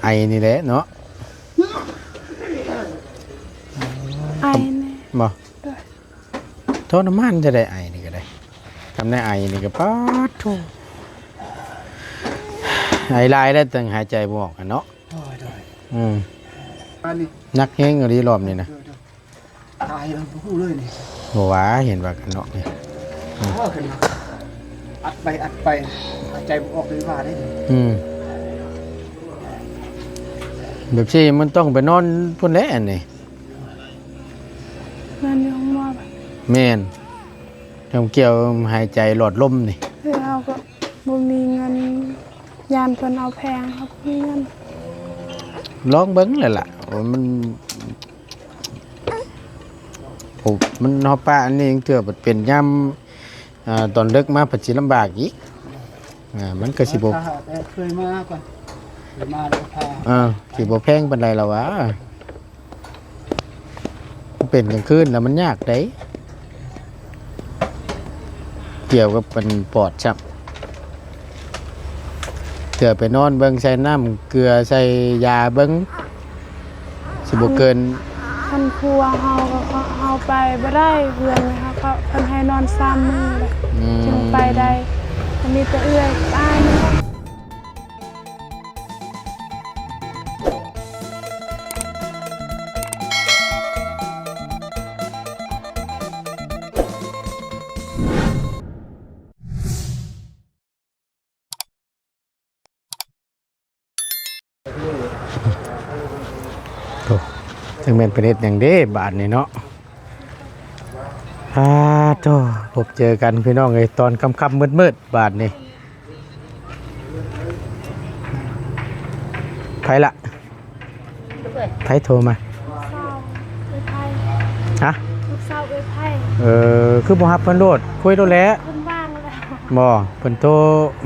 ไอนี่แหละเนาะไอเนี่ยบ่โทษน้ำมันจะได้ไอนี่ก็ได้ทำได้ไอนี่ก็ป๊าดโธ่ไอลายได้ตั้งหายใจบ่ออกกันเนาะนักเฮงอยู่ดีรอบนี่นะตายแล้วพูดเลยนี่บ่ว่าเห็นว่ากันเนาะนี่อัดไปหายใจออกเลยว่าได้แบบที่มันต้องไปนอนพุ่นแหละนี่มันยองมาแม่นทำเกี่ยวหายใจหลอดลมนี่เราก็บ่มีเงินยานเพิ่นเอาแพงครับมีเงินลองเบิ้งเลยล่ะมันเฮาป้าอันนี้ยังเถื่อเป็นย่ำตอนเลิกมาปัจจิลำบากอีกมันก็สิบ่เคยมาก่อนมาแล้วพาสิบ่แพงปานใดล่ะวะเป็นกลางคืนแล้วมันยากได้เกี่ยวกับเป็นปอดจับเถื่อไปนอนเบิ้งใส่น้ำเกลือใส่ยาเบิ้งสิบ่เกินคันครัวเฮาก็เฮาไปบ่ได้เพื่อนนะคะเขาเพิ่นให้นอน3มื้อเลยจึงไปได้มีแต่เอื้อยตายจังแม่นเป็นเฮ็ดหยังเด้บาดนี่เนาะโธ่พบเจอกันพี่น้องเอ้ยตอนค่ำๆมืดๆบาดนี่ไผล่ะไผโทรมาฮะลูกสาวเอ้ยไผคือบ่รับเพิ่นโลดคุยโดนแล้วเพิ่นว่างแล้วบ่เพิ่นโทร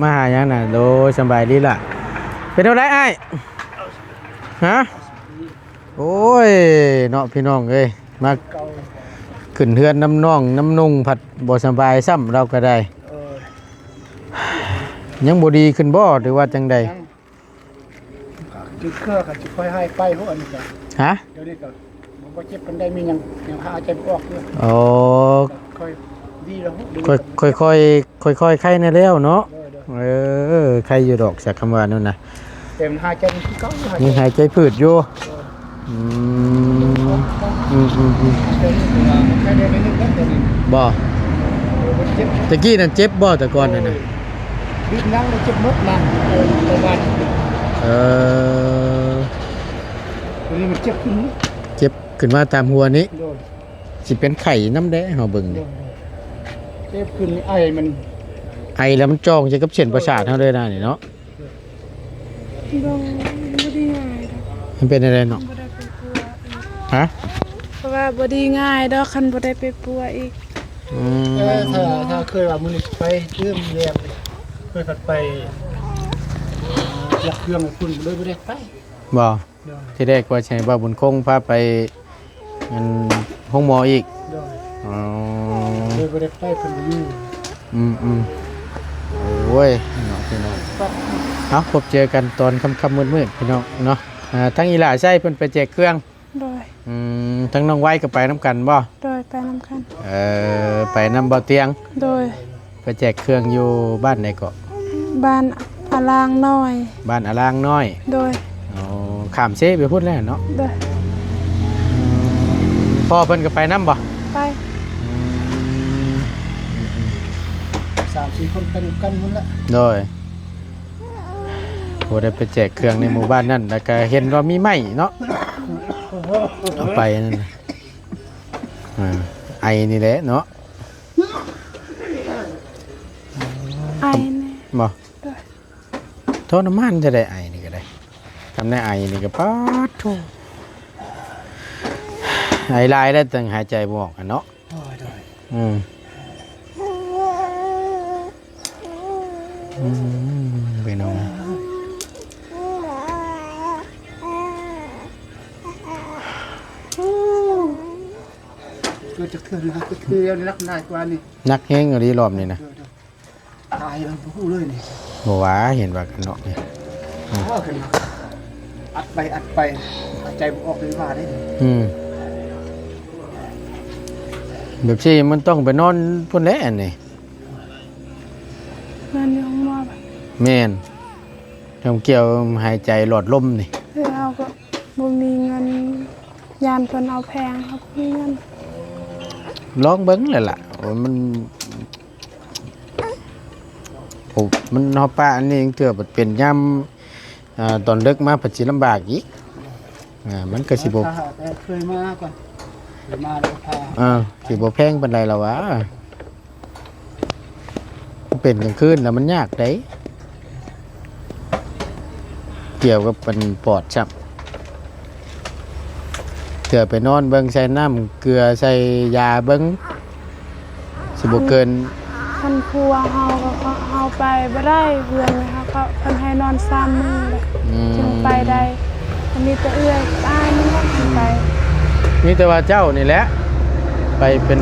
มาหาหยังน่ะโดสบายดีล่ะเป็นเท่าไรอ้ายฮะโอ้ยเนาะพี่น้องเอ้ยมาขึ้นเฮือนน้ำน่องน้ำนุ่งผัดบ่สบายซ้ำเราก็ได้ยังบ่ดีขึ้นบ่หรือว่าจังใดจุดเครือกับจุดค่อยให้ไปพวกอันนี้ก็ฮะเดี๋ยวนี้ก็บ่เจ็บปานใดมีหยังหาใจออกเด้ออ๋อค่อยดีแล้วค่อยไข้ในแล้วเนาะไข้อยู่ดอกจากคำว่านั่นน่ะเต็มหายใจคือเก่ายังหายใจพืดอยู่บ่ตะกี้นั่นเจ็บบ่แต่ก่อนนั่นน่ะดิ้นนั่งแล้วเจ็บมดนั่งประมาณนี่มันเจ็บขึ้นมาตามหัวนี้สิเป็นไข่น้ำแดงเฮาเบิ่งนี่เจ็บขึ้นไอแล้วมันจ้องใส่กับเส้นประสาทเฮาเลยนะนี่เนาะบ่ดีง่ายมันเป็นอะไรเนาะฮะเพราะว่าบ่ดีง่ายดอกคันบ่ได้ไปปัวอีกถ้าเคยว่ามื้อนี้ไปเริ่มแรงเคยไปอยากเครื่องให้คุณเลยบ่ได้ไปบ่ที่แรกว่าใช่ว่าบุญคงพาไปมันห้องหมออีกเลยบ่ได้ไปเพิ่นอยู่โอ้ยเนาะพี่น้องพบเจอกันตอนค่ำๆมืดๆพี่น้องเนาะทั้งอีหล่าใช่เพิ่นไปแจกเครื่องโดยทั้งน้องไว้ก็ไปน้ำกันบ่โดยไปน้ำกันไปน้ำบ่อเตียงโดยไปแจกเครื่องอยู่บ้านไหนเกาะบ้านอาลางน้อยบ้านอาลางน้อยโดยขามเซไปพูดแล้วเนาะโดยพ่อเพิ่นก็ไปน้ำบ่ไป3-4 คนกันหมดละโดยโหได้ไปแจกเครื่องในหมู่บ้านนั่นแล้วก็เห็นว่ามีไม้เนาะเอาไปนั่นไอนี่แหละเนาะไอเนี่ยบ่โทษน้ำมันจะได้ไอนี่ก็ได้ทำได้ไอนี่ก็ป๊าดโธ่ไอลายได้ตั้งหายใจบ่ออกกันเนาะไปน้องก็จะคือนะคือนักนายกว่านี่นักเฮงอยู่ดีรอบนี่นะตายแล้วพูดเลยนี่บ่ว่าเห็นว่ากันเนาะนี่ อัดไปหายใจบ่ออกเลยว่าได้ แบบที่มันต้องไปนอนพุ่นแหละนี่ เงินอยู่ห้องหมอแบบ แม่นทำเกี่ยวหายใจหลอดลมนี่ คือเราก็บ่มีเงินยานเพิ่นเอาแพงครับมีเงิน ลองเบิ้งเลยล่ะโอ้มันโอ้มันเฮาป้าอันนี้ยังเถื่อมันเป็นย่ำตอนเลิกมาผัดสิลำบากอีกมันก็สิบ่ แต่เคยมาก่อนเคยมาแล้วก็พา สิบ่แพงปานใดแล้ววะมันเป็นกลางคืนแล้วมันยากได้เกี่ยวกับเป็นปอดจับเถื่อไปนอนเบิ่งใส่น้ำเกลือใส่ยาเบิ่งสิบ่เกิน คันครัวเฮาก็เฮาไปบ่ได้เพื่อนนะคะเขาเพิ่นให้นอน3มื้อเลยจึงไปได้ก็มีแต่เอื้อยตายนี่ล่ะไป นี่แต่ว่าเจ้านี่แหละไปเป็น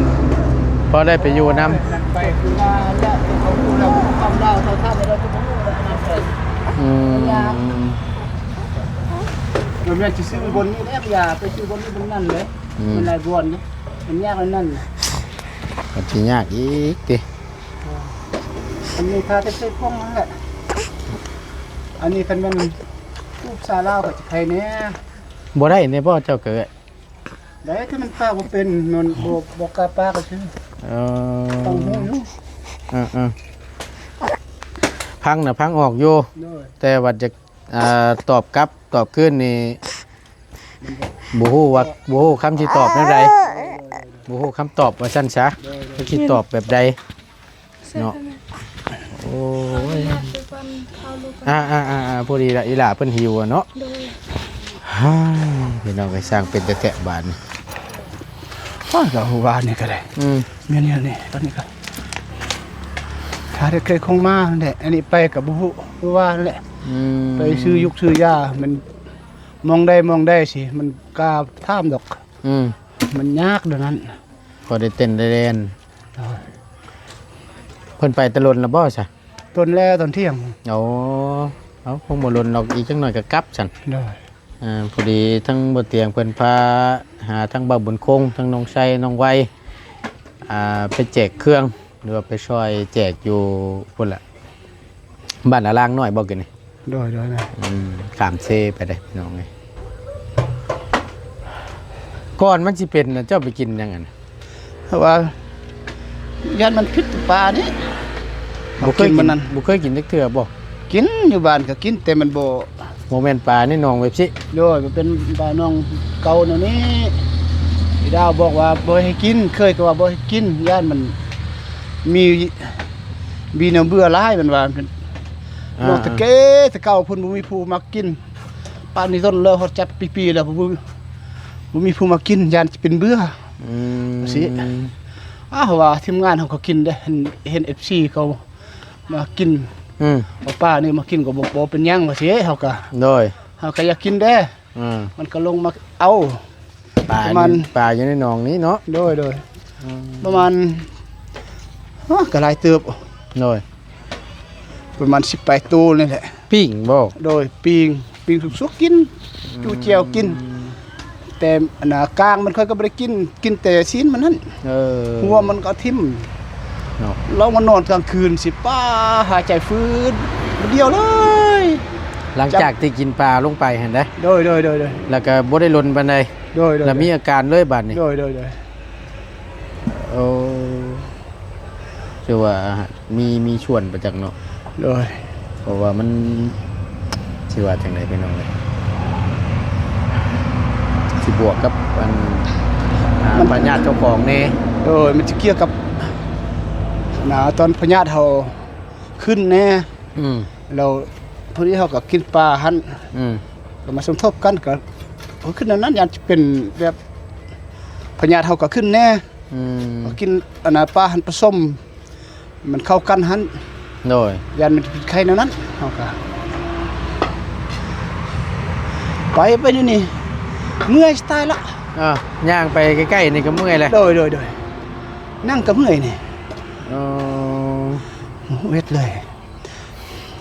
พอได้ไปอยู่นำ ไปคือมาแล้วเขาพูดแล้วความดาวเขาท่าแล้วก็บ่รู้แล้วนะเพิ่นมันจะซื้อบนนี้แอบยาไปซื้อบนนี้บนนั่นเลยมันหลายบวนนี่มันยากอันนั่น มันสิยากอีกติ อันนี้ถ้าจะใช้พ้องนั่นแหละอันนี้คันมันรูปซาลาวกับใครเนี่ย บ่ได้ในบ่เจ้าเกิด ได้ถ้ามันป้าบ่เป็นมันบ่กล้าป้าก็ชื่อ เอ ต้องหูอยู่ พังน่ะพังออกอยู่ ด้วย แต่ว่าจะตอบกลับตอบขึ้นนี่บ่ฮู้ว่าบ่ฮู้คำที่ตอบแนวใดบ่ฮู้คำตอบว่าซั่นซะว่าสิตอบแบบใด เนาะ โอ้ยพอดีละอีหล่าเพิ่นหิวอะเนาะฮ่าพี่น้องก็สร้างเป็นแต่แกะบาน ว่าเราวานนี่ก็ได้เนี่ยนี่ตอนนี้ก็ถ้าได้เคยคงมาแหละอันนี้ไปกับบุบุว่าแหละไปซื้อยุกซื้อยามันมองได้สิมันกล้าท่ามดอกมันยากเดี๋ยวนั้น พอได้เต้นได้เล่นเพิ่นไปตะลนแล้วบ่ซะ ต้นแล้วตอนเที่ยง เอาคงบ่ลนดอกอีกจักหน่อยก็กลับซั่น ได้ พอดีทั้งบ่เตียงเพิ่นพาหาทั้งบ่าวบุญคงทั้งน้องชัยน้องไวไปแจกเครื่องหรือว่าไปช่วยแจกอยู่พุ่นล่ะบ้านอาลางน้อยบ่กินนี่ ได้นะ ขามเซไปได้พี่น้องไงก่อนมันสิเป็นน่ะเจ้าไปกินยังไง เพราะว่ายันมันพิษปลานี่ บ่เคย มั กิน นนั่น บ่เคยกินจักเทื่อบ่ กินอยู่บ้านก็กินแต่มันบ่ บ่แม่นปลานี่น้องแบบสิ โดยมันเป็นปลาน้องเก่าแนวนี้พี่ดาวบอกว่าบ่ให้กินเคยก็ว่าบ่ให้กินย่านมันมีน้ำเบื่อหลายมันว่ามันโลกตะเกตะเก่าเพิ่นบ่มีผู้มากินป่านนี้ต้นเลยเขาจับปีๆแล้วบ่มีผู้มากินย่านจะเป็นเบื่อสิว่าทีมงานเขาก็กินได้เห็น FC เขามากินเอาป้านี่มากินก็บ่เป็นหยังว่าสิเฮาก็ โดย เฮาก็อยากกินเด้ มันก็ลงมาเอา ปลา ประมาณ ปลาอยู่ในหนองนี้เนาะ โดยประมาณก็หลายเติบ โดย ประมาณ18ตัวนี่แหละ ปิ้งบ่ โดยปิงสุกๆกินจูเจียวกิน แต่อันน่ะกลางมันค่อยก็บ่ได้กินแต่ชิ้นมันนั่นหัวมันก็ทิ่ม เนาะ เรามานอนกลางคืนสิป้าหายใจฟื้นเดียวเลย หลังจากที่กินปลาลงไปหั่นเด้ โดย แล้วก็บ่ได้ลนปานใด โดย แล้วมีอาการเลยบัดนี้ โดย โอ้คือว่ามีชวนประจักษ์เนาะ โดย เพราะว่ามันสิว่าจังไดพี่น้องเลยสิบวกกับปัญญาเจ้าของแน่ โดยมันจะเกี่ยวกับตอนพญาติเฮาขึ้นแน่เราพอดีเฮาก็กินปลาหั่นก็มาสมทบกันก็ขึ้นนั้นอยากจะเป็นแบบพญาติเฮาก็ขึ้นแน่ก็กินปลาหั่นผสมมันเข้ากันหั่น โดย ยันมันเป็นไข่นั้นเฮาก็ไปนี่เมื่อยสไตล์ละ ย่างไปใกล้ๆนี่ก็เมื่อยเลย โดยนั่งก็เมื่อยนี่ เวทเลย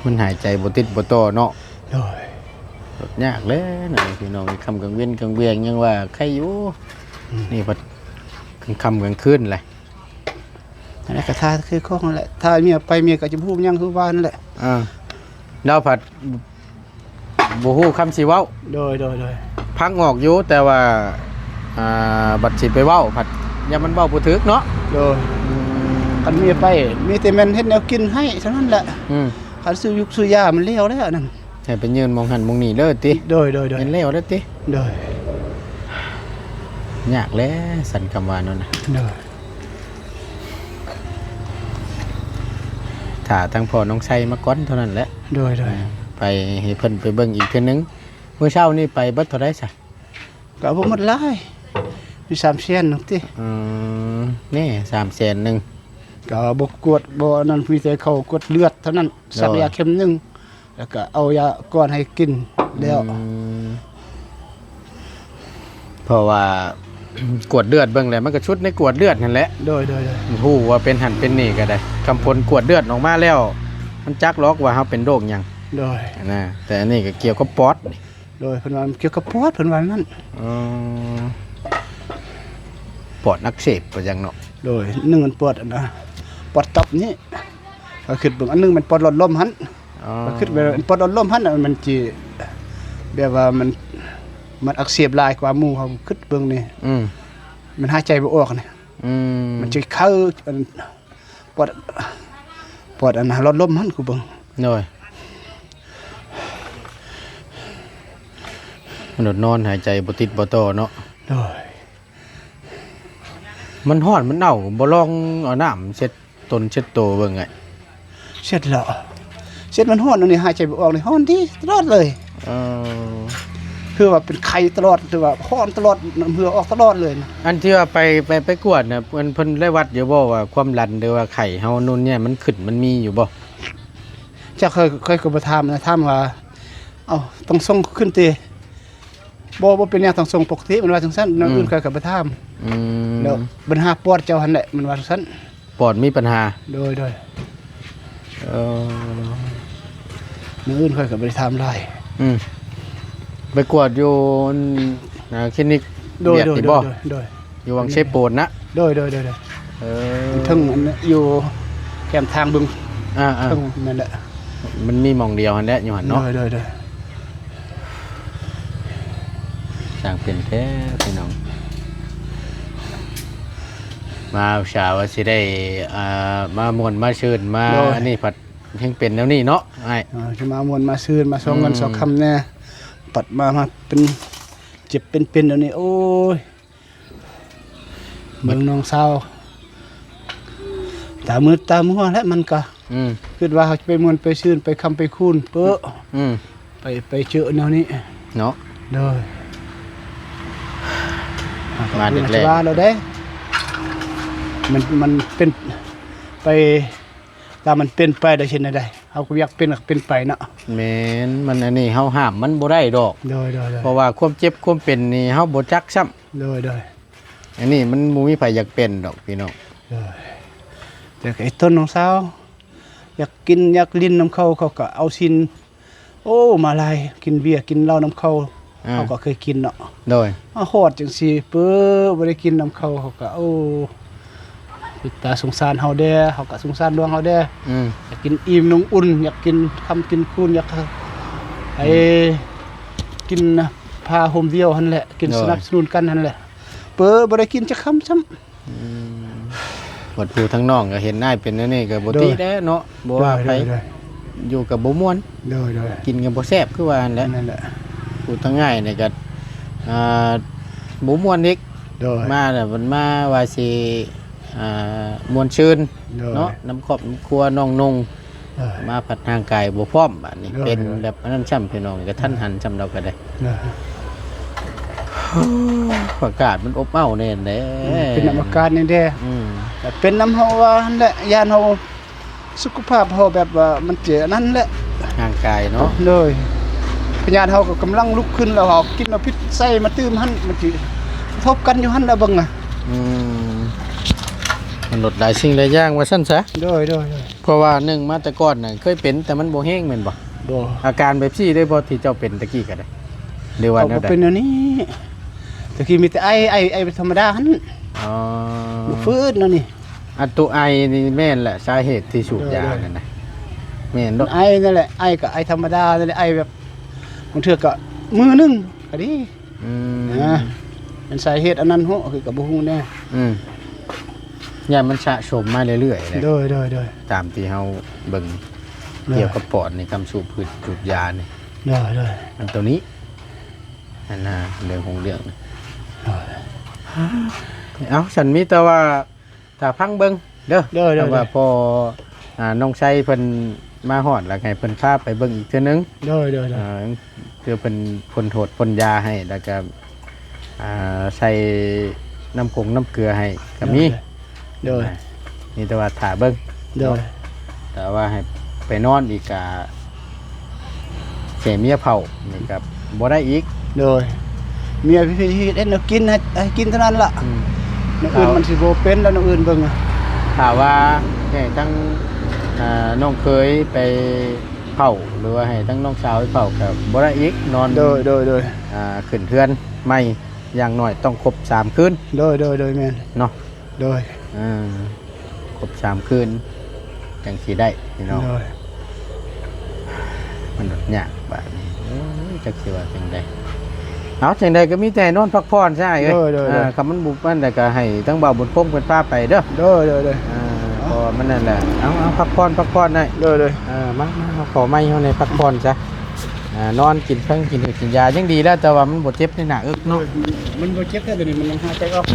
มันหายใจบ่ติดบ่ต่อเนาะ โดย รถยากเลยนะพี่น้องคำกลางเว้นกลางเวียงยังว่าใครอยู่นี่พัดกลางค่ำกลางคืนแหละ อันนั้นก็ท่าคือข้องนั่นแหละถ้าเมียไปเมียก็จะพูดยังคือว่านั่นแหละ เราผัดบ่ฮู้คำสิเว้า โดย พังออกอยู่แต่ว่าบัดสิไปเว้าผัดอย่ามันเว้าบ่ถึกเนาะ โดยคันเมียไปมีแต่แม่นเฮ็ดแนวกินให้เท่านั้นแหละ คันซื้อยุกซื้อยามันแล้วแล้วนั่น ให้ไปยืนมองหันมองนี่เด้อติ โดย เห็นแล้วเด้อติ โดย ยากแล้วสันคำว่านั่นน่ะ โดย ถ้าทั้งพ่อน้องไสมาก่อนเท่านั้นแหละ โดย ไปให้เพิ่นไปเบิ่งอีกเทื่อนึงมื้อเช้านี่ไปเบิดเท่าใดซะ ก็บ่หมดหลายมี3เส้นนึงติ นี่300,000นึง ก็บ่กวดบ่นั่นมีแต่เขากดเลือดเท่านั้นสักยาเข็มหนึงแล้วก็เอายาก้อนให้กินแล้ว เพราะว่า กวดเลือดเบิ่งแล้วมันก็ชุดในกวดเลือดนั่นแหละ โดย ฮู้ว่าเป็นหันเป็นนี่ก็ได้คำพลกวดเลือดออกมาแล้ว มันจักล็อกว่าเฮาเป็นโรคหยัง โดย นะแต่อันนี้ก็เกี่ยวกับปอดนี่ โดยเพิ่นว่าเกี่ยวกับปอดเพิ่นว่านั่น ปอดอักเสบว่าจังเนาะ โดยหนึ่งมันปอดนะปอดตับนี่ก็คิดเบิ่งอันหนึงมันปอดหลอดลมหันก็คิดว่าปอดหลอดลมหันน่ะมันสิแบบว่ามันอักเสบหลายกว่าหมู่เขาคิดเบิ่งนี่มันหายใจบ่ออกนี่มันสิเข้าอันปอดอันหลอดลมหันกูเบิ่ง โดยมนุษย์นอนหายใจบ่ติดบ่ต่อเนาะ โดย มันร้อนมันหนาวบ่ลองเอาน้ำเช็ดตนเช็ดโตเบิ่งไง เสร็จแล้วเสร็จมันฮ้อนอันนี้หายใจบ่ออกนี่ฮ้อนดีตลอดเลยคือว่าเป็นไข้ตลอดคือว่าฮ้อนตลอดน้ำเหงื่อออกตลอดเลยนะ อันที่ว่าไปกวดน่ะเพิ่นได้วัดอยู่บ่ว่าความดันหรือว่าไข้เฮานู่นเนี่ยมันขึ้นมันมีอยู่บ่ จะเคยก็บ่ถามนะถามว่าเอ้าต้องส่งขึ้นติบ่เป็นแนวต้องส่งปกติมันว่าจังซั่นแนวอื่นเคยก็บ่ถามแล้วปัญหาปอดเจ้าหั่นแหละมันว่าจังซั่น ปอดมีปัญหา โดยแนวอื่นเคยก็บ่ได้ถามหลาย ไปกวดอยู่คลินิก โดย เบียดนี่บ่ โดย อยู่วังเชฟโปนนะ โดยถึงอันนั้นอยู่แคมทางบึงถึงนั่นแหละ มันมีหม่องเดียวหั่นแหละอยู่หั่นเนาะ โดย สร้างเป็นแท้พี่น้องมาอุตส่าห์ว่าสิได้มาม่วนมาชื่นมาอันนี้ผัดเพิ่งเป็นแล้วนี่เนาะไอ้ สิมามวนมาซื่นมาส่งเงิน2คำแน่ปัดมาเป็นเจ็บเป็นเดี๋ยวนี้โอ้ยเบิ่งน้องสาวตามืดตามัวแล้วมันก็คิดว่าเขาจะไปมวนไปซื่นไปคำไปคูนเป้อไปเจอแนวนี้ เนาะ เด้อ มาเด็กแรก ว่าเราได้มันเป็นไปตามมันเป็นไปได้เช่นใดเฮาก็อยากเป็นไปเนาะ แม่นมันอันนี้เฮาห้ามมันบ่ได้ดอก โดย เพราะว่าความเจ็บความเป็นนี่เฮาบ่จักซ้ำ โดย อันนี้มันบ่มีไผอยากเป็นดอกพี่น้อง แต่ไอ้ต้นของสาวอยากกินอยากลิ้นน้ำเขาก็เอาซินโอ้มาลายกินเบียร์กินเหล้าน้ำเขาก็เคยกินเนาะ โดย มาฮอดจังซี่เป้อบ่ได้กินน้ำเขาก็โอ้ปิตาสงสารเฮาแด้เฮาก็สงสารดวงเฮาแด้อยากกินอิ่มนงอุ่นอยากกินคำกินคูนอยากไอ้กินผ้าห่มเดียวหั่นแหละกินสนับสนุนกันหั่นแหละเป้อบ่ได้กินจักคำซ้ำ หมดผู้ทั้งน้องก็เห็นนายเป็นอันนี้ก็บ่ติแด้เนาะบ่ว่าไผอยู่กับบ่ม่วน โดย กินกันบ่แซ่บคือว่านั่นแหละ นั่นแหละ พูดทั้งง่ายนี่ก็บ่ม่วนอีก โดย มาแล้วมันมาว่าสิม่วนชื่น โดย เนาะน้ำครอบน้ำครัวน้องนง โดย มาผัดทางกายบ่พร้อมบัดนี้ โดย เป็นแบบอันนั้นช่ำพี่น้องก็ท่านหันช่ำเราก็ได้ โดย อากาศมันอบอ้าวแน่นแหละ เป็นอาการนี่แท้ แต่เป็นน้ำเฮาว่านั่นแหละยานเฮาสุขภาพเฮาแบบว่ามันเจ็นั่นแหละ ทางกายเนาะ เลยพญานเฮาก็กำลังลุกขึ้นแล้วเฮากินเอาพิษใส่มาตื้มหั่นมันสิทบกันอยู่หั่นแล้วเบิ่งน่ะ มันลดหลายสิ่งหลายอย่างว่าซั่นซะ โดย เพราะว่าหนึ่งมาแต่ก่อนน่ะเคยเป็นแต่มันบ่แห้งแม่นบ่ บ่ อาการแบบซี่ได้บ่ที่เจ้าเป็นตะกี้ก็ได้หรือว่า เขา แนวใด เป็นอันนี้ตะกี้มีแต่ไอเป็นธรรมดาหั่น อ๋อ บ่ฟื้นนั่นนี่ อันตัวไอนี่แม่นแหละสาเหตุที่สูบยานั่นนะแม่น ไอนั่นแหละไอก็ไอธรรมดานั่นแหละไอแบบบางเทื่อก็มือนึงก็ดี อืม นะเป็นสาเหตุอันนั้นโหคือก็บ่ฮู้แน่ ยามันสะสมมาเรื่อยๆเลย โดย ตามที่เฮาเบิ่งเกี่ยวกับปอดในคำสูบพืชสูบยานี่ โดย อันตัวนี้อันน่ะเรื่องของเรื่องนะเอาฉันมีแต่ว่าถ้าพังเบิ่งเด้อ โดย แต่ว่าพอน้องไส้เพิ่นมาฮอดแล้วให้เพิ่นพาไปเบิ่งอีกเทื่อนึง โดย คือเป็นพ่นโทษพ่นยาให้แล้วก็ใส่น้ำคงน้ำเกลือให้ก็มี โดย นี่แต่ว่าถ่าเบิ่ง โดย แต่ว่าให้ไปนอนอีกกะเสียเมียเผานี่กับบ่ได้อีก โดยเมียพี่ที่เอ็นเอากินให้กินเท่านั้นล่ะน้องอื่นมันสิบ่เป็นแล้วน้องอื่นเบิ่ง ถ้าว่าให้ทั้งน้องเคยไปเผาหรือว่าให้ทั้งน้องสาวไปเผากับบ่ได้อีกนอน โดย ขึ้นเทือนไม่อย่างน้อยต้องครบ3คืน โดยแม่น เนาะ โดย ครบ3คืนจังสิได้พี่น้อง โดย มันดดยากบาดนี้จักสิว่าจังไดเอาจังไดก็มีแต่นอนพักผ่อนใช่เอ้ยคำมันบุกมันแต่ก็ให้ทั้งบ่าวบุญพงเป็นป้าไปเด้อ โดย พอมันนั่นแหละเอาพักผ่อนได้ โดย มาขอไม้เฮาในพักผ่อนซะนอนกินเพิ่งกินยายังดีแล้วแต่ว่ามันบ่เจ็บในหน้าอึกเนาะ มันบ่เจ็บแค่ตัวนี้มันยังหายใจออก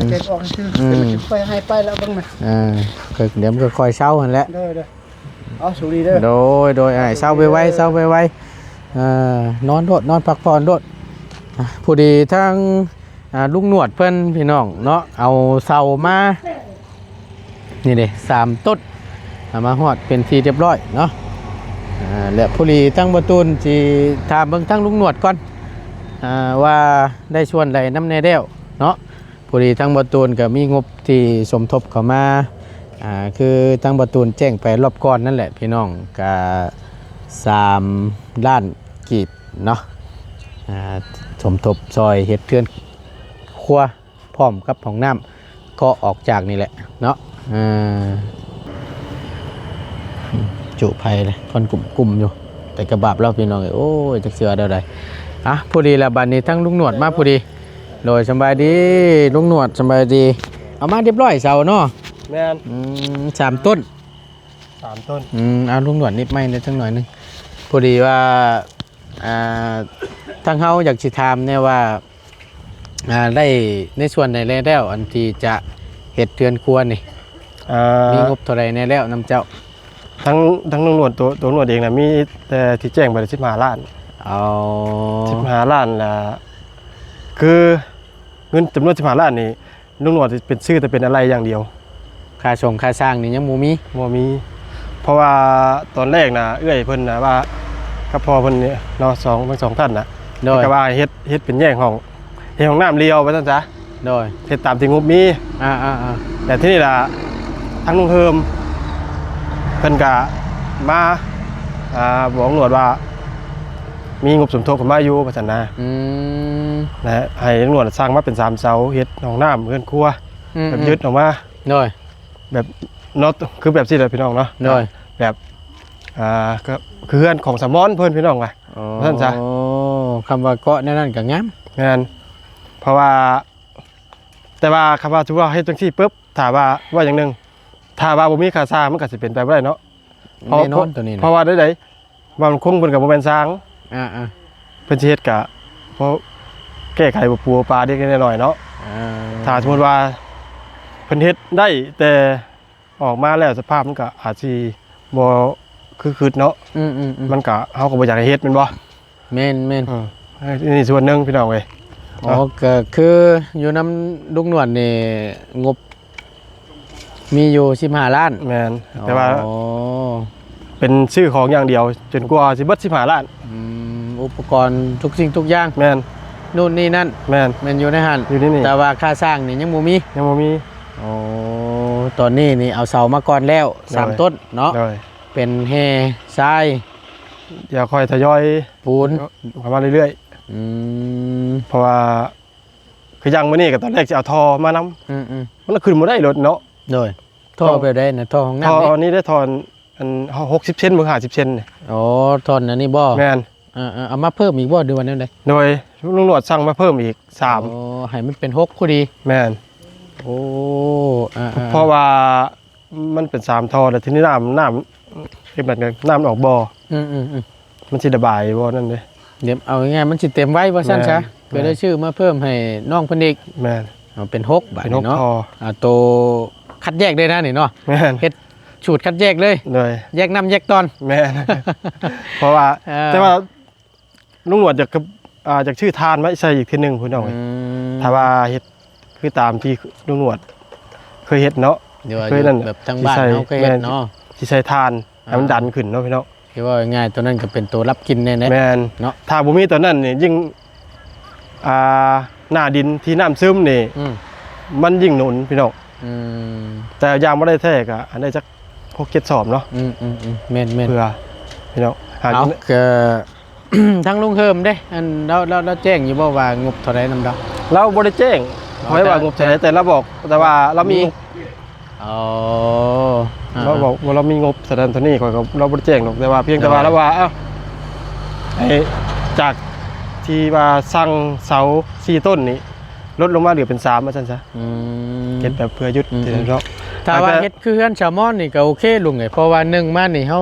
ม ใจออกซื่อแต่มันสิค่อยหายไปแล้วเบิ่งนะ ก็เดี๋ยวมันก็ค่อยเศร้าหั่นแหละ โดยเอาสุรีเด้อ โดยเศร้าไปไว้นอนโดดนอนพักผ่อนโดดผู้ดีทั้งลุงหนวดเพิ่นพี่น้องเนาะเอาเสามานี่เด้3ต้นเอามาฮอดเป็นที่เรียบร้อยเนาะและผู้ดีทั้งประตูนสิถามเบิ่งทั้งลุงหนวดก่อนว่าได้ชวนใดน้ำแน่เด้วเนาะผู้ดีทั้งประตูนก็มีงบที่สมทบเข้ามาคือทั้งประตูนแจ้งไปรอบก่อนนั่นแหละพี่น้องก็3 ล้านกีบเนาะสมทบซอยเฮ็ดเทือนครัวพร้อมกับห้องน้ำก็ออกจากนี่แหละเนาะจุภัยเลยคนกลุ่มอยู่แต่กระบาบเราพี่น้องโอ้ยจักเสือเท่าใดพอดีละบัดนี้ทั้งลุงหนวดมาพอดีโดยสบายดีลุงหนวดสบายดีเอามาเรียบร้อยเสาเนาะ แม่น 3 ต้น 3 ต้น เอาลุงหนวดนิดไม่นิดทั้งหน่อยนึงพอดีว่าทางเฮาอยากสิถามเนี่ยว่าได้ในส่วนไหนแล้วอันที่จะเฮ็ดเทือนครัวนี่มีงบเท่าไรแน่แล้วนำเจ้าทั้งตำรวจตัวตำรวจเองนะมีแต่ที่แจ้งไป15 ล้าน เอา15 ล้านละคือเงินจำนวน15 ล้านนี่ตำรวจเป็นชื่อแต่เป็นอะไรอย่างเดียว ค่าส่งค่าสร้างนี่ยังบ่มี บ่มีเพราะว่าตอนแรกนะเอื้อยเพิ่นนะว่ากับพ่อเพิ่นเนี่ยเนาะทั้งสองท่านนะโดย ก็ว่าเฮ็ดเป็นแยกห้องเฮ็ดห้องน้ำเลียวว่าซั่นซะ โดย เฮ็ดตามที่งบมี แต่ที่นี่ล่ะทั้งลุงเฮิมเพิ่นก็มาบอกตำรวจว่ามีงบสมทบเข้ามาอยู่ว่าซั่นนะนะฮะให้ตำรวจสร้างมาเป็น3 เสาเฮ็ดห้องน้ำเรือนครัวแบบยึดออกมาโดยแบบเนาะคือแบบสิแหละพี่น้องเนาะ โดยแบบก็คือเรือนของสมอนเพิ่นพี่น้องว่าซั่นซะ โอ้คำว่าเกาะนั่นก็งาม งั้นเพราะว่าแต่ว่าคำว่าถือว่าเฮ็ดจังซี่ปึ๊บถ้าว่าอย่างนึงถ้าว่าบ่มีค่าสร้างมันก็สิเป็นไปบ่ได้เนาะ แน่นอนตัวนี้ เพราะว่าได้ว่ามันคงเพิ่นก็บ่แม่นสร้างเพิ่นสิเฮ็ดก็เพราะแก้ไขบ่ปูปลาเด็กน้อยๆเนาะถ้าสมมุติว่าเพิ่นเฮ็ดได้แต่ออกมาแล้วสภาพมันก็อาจสิบ่คือเนาะมันก็เฮาก็บ่อยากให้เฮ็ดแม่นบ่แม่นนี่ส่วนหนึงพี่น้องเว้ยก็คืออยู่น้ำลูกหนวดนี่งบมีอยู่15 ล้านแม่นแต่ว่าเป็นชื่อของอย่างเดียวจนกว่าสิเบิด15 ล้านอุปกรณ์ทุกสิ่งทุกอย่างแม่นนู่นนี่นั่นแม่นอยู่ในหันอยู่นี่แต่ว่าค่าสร้างนี่ยังบ่มีโอ้ตอนนี้นี่เอาเสามาก่อนแล้ว3 ต้นเนาะเป็นแฮทราย เดี๋ยวค่อยทยอย ปูน ประมาณเรื่อย อืม ๆเพราะว่าคือยังมื้อนี้ก็ตอนแรกสิเอาท่อมานำ อืม มันก็ขึ้นบ่ได้รถเนาะ โดยท่อไปได้นะท่อของ ท่อ น้ำนี่ อันนี้ได้ท่ออัน60เซนบ่50เซนนี่ อ๋อท่อนอันนี้บ่ แม่น เอามาเพิ่มอีกบ่เดือนนั้นเลย โดยลุงหนวดสั่งมาเพิ่มอีก โอ้ให้มันเป็น6พอดี 3แม่น โอ้เพราะว่ามันเป็น3ท่อแต่ทีนี้น้ำคือแบบน้ำออกบ่อ อืม มันสิระบายบ่นั่นเด้ เดี๋ยวเอาง่ายๆมันสิเต็มไว้ว่าซั่นซะ แม่น ก็ได้ชื่อมาเพิ่มให้น้องเพิ่นอีก แม่น เอาเป็น6บาท เป็น นี่ 6 เนาะ ท่อ โตคัดแยกได้นะนี่เนาะ แม่น เฮ็ดสูตรคัดแยกเลย เลย แยกน้ำแยกตอน แม่น เพราะว่า แต่ว่าลุงหนวดจากชื่อทานมาใส่อีกทีหนึงพุ่นเอาไว้ถ้าว่าเฮ็ดคือตามที่ลุงหนวดเคยเฮ็ดเนาะ เดี๋ยว เคยนั่น แบบทางบ้าน ที่ใส่ เฮาก็เฮ็ด แม่น เนาะ สิใส่ทานให้มันดันขึ้นเนาะพี่น้อง ที่ว่าง่ายๆตัวนั้นก็เป็นตัวรับกินแน่ๆ แม่น เนาะ ถ้าบ่มีตัวนั้นนี่ยิ่งหน้าดินที่น้ำซึมนี่ อืม มันยิ่งหนุนพี่น้อง อืม แต่ยางบ่ได้แท้ก็อันได้จัก6-7 สอบเนาะ อืมแม่น เพื่อพี่น้องหา เอา กิน ก็ ทั้งลุงเฮิมเด้อันเราแจ้งอยู่บ่ว่างบเท่าไรนำดอก เราบ่ได้แจ้งไว้ว่างบเท่าไหร่แต่เราบอกแต่ว่าเรามีงบ อ๋อ เราบอกว่าเรามีงบสถานที่นี้ข่อยก็เราบ่ได้แจ้งหรอกแต่ว่าเพียงแต่ว่าเราว่าเอ้าไอ้จากที่ว่าสั่งเสา4ต้นนี้ลดลงมาเหลือเป็น3ว่าซั่นซะ อืม เฮ็ดแบบเพื่อยุดที่นั่นเนาะ ถ้าว่าเฮ็ดคือเฮือนชาวมอนนี่ก็โอเคลุงไงเพราะว่าหนึ่งมานี่เฮ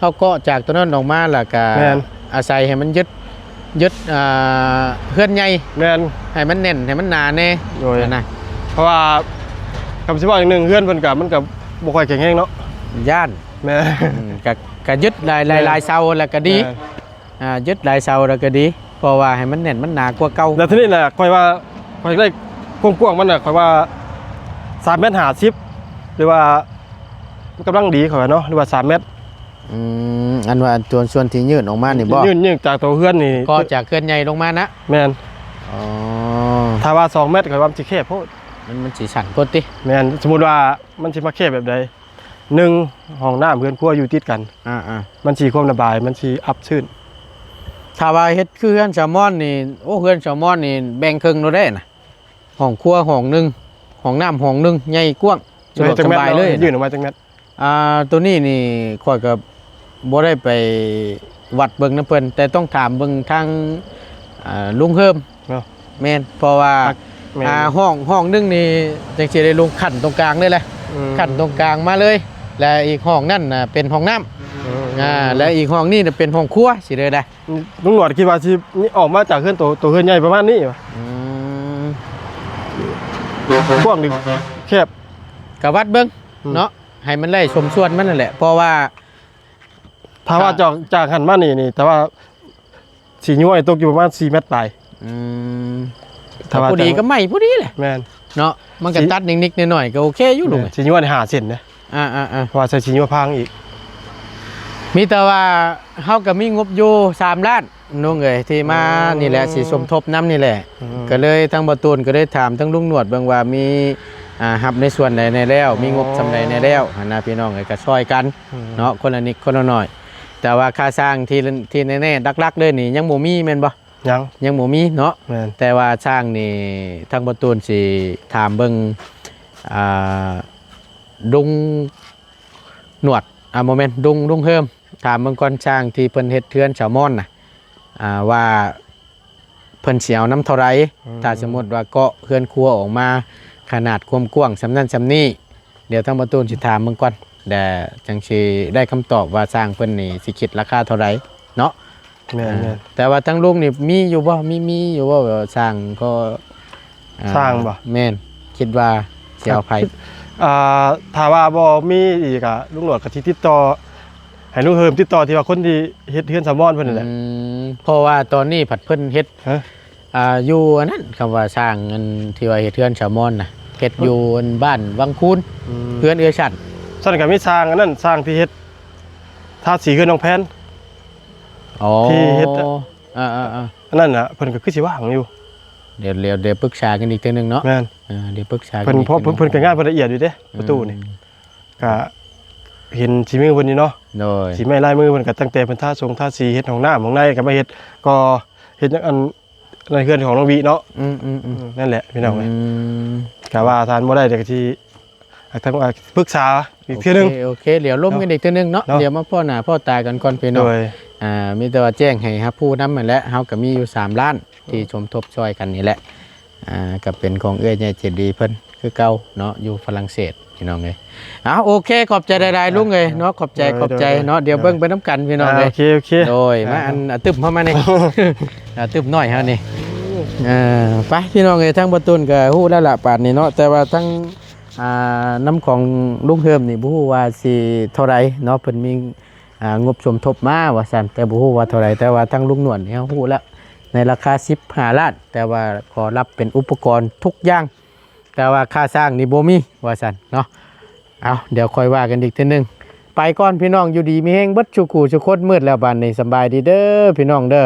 าเกาะจากตัวนั้นออกมาแล้วก็ แม่น อาศัยให้มันยึดเฮือนใหญ่ แม่น ให้มันแน่นให้มันหนาแน่ โดย นะ เพราะว่าคำสิว่าอย่างหนึงเฮือนเพิ่นก็มันก็บ่ค่อยแข็งแรงเนาะ ย่าน แม่ ก็ยึดลายเสาแล้วก็ดี แม่ ยึดลายเสาแล้วก็ดีเพราะว่าให้มันแน่นมันหนากว่าเก่า แล้วทีนี้แหละข่อยว่าข่อยได้กว้างๆมันน่ะข่อยว่า3 เมตร 50หรือว่ามันกำลังดีข่อยว่าเนาะหรือว่า3 เมตร อันว่าตัวส่วนที่ยืดออกมานี่บ่ ยื่นจากตัวเฮือนนี่ ก็จากเคลื่อนใหญ่ลงมานะ แม่น อ๋อ ถ้าว่า2 เมตรข่อยว่ามันสิแคบโพด มันสีสันกดติ แม่นสมมุติว่ามันสิมาแคบแบบใด1ห้องน้ำเฮือนครัวอยู่ติดกัน มันสิความระบายมันสิอัพชื้น ถ้าว่าเฮ็ดคือเฮือนแซลมอนนี่โอ้เฮือนแซลมอนนี่แบ่งครึ่งโลได้น่ะห้องครัวห้องหนึงห้องน้ำห้องหนึงใหญ่กว้างสะดวกสบายเลย ยื่นออกมาจังเม็ด ตัวนี้นี่ข่อยก็บ่ได้ไปวัดเบิ่งนำเพิ่นแต่ต้องถามเบิ่งทางลุงเฮิม เนาะ แม่นเพราะว่า แม่น ห้องหนึงนี่จังสิได้ลงขันตรงกลางเลยแหละ ขันตรงกลางมาเลย และอีกห้องนั่นน่ะเป็นห้องน้ำและอีกห้องนี่น่ะเป็นห้องครัวสิเลยได้ ลุงหนวดคิดว่าสินี่ออกมาจากเฮือนตัวเฮือนใหญ่ประมาณนี้วะกว้างดิแคบ กะวัดเบิ้งเนาะให้มันไล่ชมส่วนมันนั่นแหละเพราะว่า ถ้าว่าจากหันมานี่แต่ว่าสีนิ้วไอ้ตกอยู่ประมาณ4 เมตรปลาย ถ้าว่า ผู้ดีก็ไม่ผู้ดีแหละ แม่น เนาะมันก็ตัดนิดๆหน่อยๆก็โอเคอยู่ลุง สีนิ้วนี่5 เซนนะเพราะว่าใส่สีนิ้วพังอีก มีแต่ว่าเฮาก็มีงบอยู่3 ล้านนุ่งเอ้ยที่มานี่แหละสิสมทบน้ำนี่แหละ ก็เลยทั้งบ่ตูนก็ได้ถามทั้งลุงหนวดเบิ่งว่ามีรับในส่วนใดในแล้วมีงบสำใดในแล้วหั่นนะพี่น้องเอ้ยก็ช่วยกันเนาะคนละนิดคนละหน่อย แต่ว่าค่าสร้างที่แน่ๆลักๆเลยนี่ยังบ่มีแม่นบ่ ยังบ่มีเนาะ แม่น แต่ว่าสร้างนี่ทางบ่ตูนสิถามเบิ่งดุงหนวดโมเมนต์ดุงเฮิมถามเบิ่งก่อนสร้างที่เพิ่นเฮ็ดเทือนชาวมอนน่ะว่าเพิ่นสิเอาน้ำเท่าไรถ้าสมมุติว่าเกาะเฮือนครัวออกมาขนาดความกว้างสำนั้นสำนี้เดี๋ยวทางบ่ตูนสิถามเบิ่งก่อนแต่จังสิได้คำตอบว่าสร้างเพิ่นนี่สิคิดราคาเท่าไรเนาะ แม่น แต่ว่าทั้งลุงนี่มีอยู่บ่มีอยู่บ่แบบสร้างก็ สร้างบ่ แม่นคิดว่าสิเอาไผ ถ้าว่าบ่มีอีกอะลุงหนวดก็สิติดต่อให้ลุงเฮิมติดต่อที่ว่าคนที่เฮ็ดเฮือนสามอนเพิ่นนั่นแหละ เพราะว่าตอนนี้ผัดเพิ่นเฮ็ด ฮะ อยู่อันนั้นคำว่าสร้างอันที่ว่าเฮ็ดเทือนชาวมอนน่ะเฮ็ดอยู่อันบ้านวังคูนเฮือนเอื้อชัน ซั่นก็มีสร้างอันนั้นสร้างที่เฮ็ดทาสีเฮือนน้องแพน อ๋อ ที่เฮ็ด ๆ อันนั้นน่ะเพิ่นก็คือสิว่างอยู่ ๆเดี๋ยวปรึกษากันอีกเทื่อนึงเนาะ แม่น เดี๋ยวปรึกษากั เพิ่น อีก เพราะ ทื่อนึง เพิ่นก็งานเพิ่นละเอียดอยู่เด้ประตูนี่ก็ เห็นสีมือเพิ่นนี่เนาะ โดย สีไม้ลายมือเพิ่นก็ตั้งแต่เพิ่นท่าทรงท่าสีเฮ็ดของน้าของในก็มาเฮ็ดก็เฮ็ดจังอันในเฮือนของน้องวิเนาะ อืม นั่นแหละพี่น้องเอ้ย ม ก็ว่าทานบ่ได้เดี๋ยวก็สิทั้งปรึกษาอีกเทื่อนึง โอเคเดี๋ยวล้มกันอีกเทื่อนึงเนาะ เนาะ เดี๋ยวมาพ่อหน้าพ่อตากันก่อนพี่น้ โด อง ย มีแต่ว่าแจ้งให้ครับผู้นำนั่นแหละเฮาก็มีอยู่3ล้านที่สมทบช่วยกันนี่แหละก็เป็นของเอื้อยใหญ่เจดีเพิ่นคือเก่าเนาะอยู่ฝรั่งเศสพี่น้องเอ้ยโอเคขอบใจหลายๆลุงเอ้ยเนาะขอบใจเนาะเดี๋ยวเบิ่งไปนํกันพี่น้องเอ้ย โอเค โดยมาอันตึมเข้ามานี่ ตึมน้อยเฮานี่ไปพี่น้องเอ้ยทั้งบ่ตุนก็ฮู้แล้วล่ะป่านนี้เนาะแต่ว่าทั้งน้ำของลุงเฮิมนี่บ่ฮู้ว่าสิเท่าไหร่เนาะเพิ่นมีงบสมทบมาว่าซั่นแต่บ่ฮู้ว่าเท่าไหร่แต่ว่าทั้งลุงหนวดนี่เฮาฮู้แล้วในราคา15ล้านแต่ว่าขอรับเป็นอุปกรณ์ทุกอย่างแต่ว่าค่าสร้างนี่บ่มีว่าซั่นเนาะเอาเดี๋ยวค่อยว่ากันอีกเทื่อนึงไปก่อนพี่น้องอยู่ดีมีแฮงเบิดชุกูชุคนมืดแล้วบัดนี้สำบายดีเด้อพี่น้องเด้อ